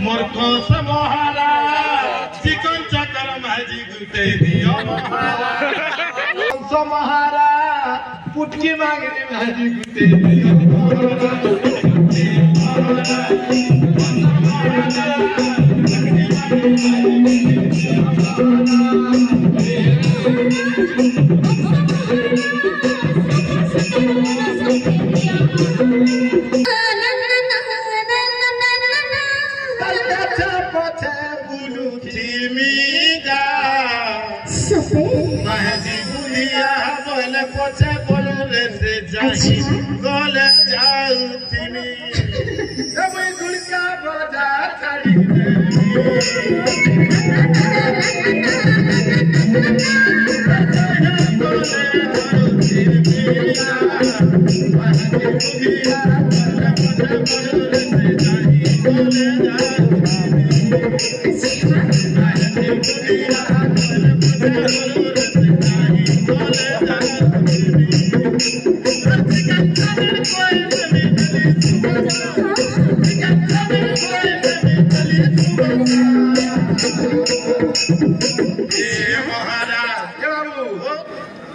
मूर्खों से मोहारा चिकन चक्कर महजी गुटे दियो महारा पुटकी मांगने महजी गुटे दियो महजी बुलिया बोल पोछे बोलू रे से जाई गोल जाऊ तिमी अब गुलका बजा छाड़ी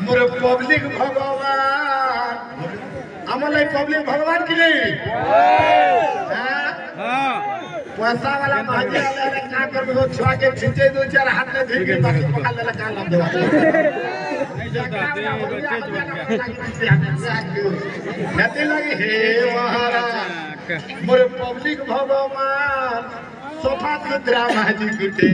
मोर पब्लिक भगवान आमला पब्लिक भगवान की नहीं पैसा वाला मांगे वाला का कर दो छुआ के खींचे दो चार हाथ में धीरे के बाकी पकड़ लेला का लाभ देवा नते लगे हे महाराज मोर पब्लिक भगवान सोफा सुद्रा माजी गुटे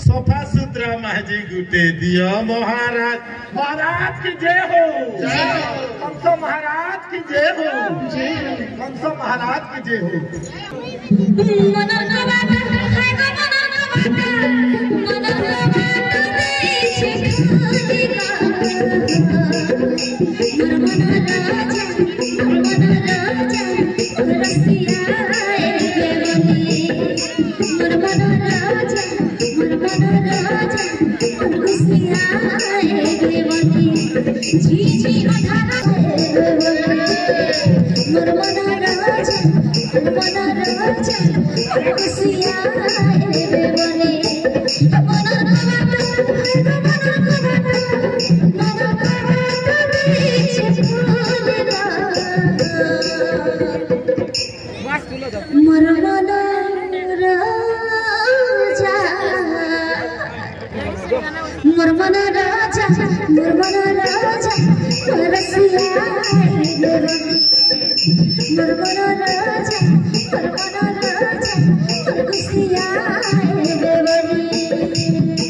सोफा सुद्रा महजी गुटे दियो महाराज महाराज की जय हो कंसो महाराज की जय हो कंसो महाराज की जय हो जी जी अठारा मरमना राजा खुशियाँ रे बने मरमना राजा मरमना राजा रसिया मरमना राजा खुशियाँ रे बने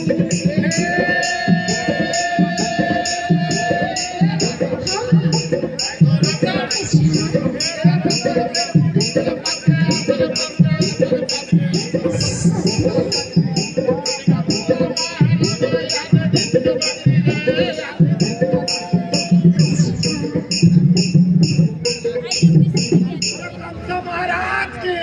महाराज की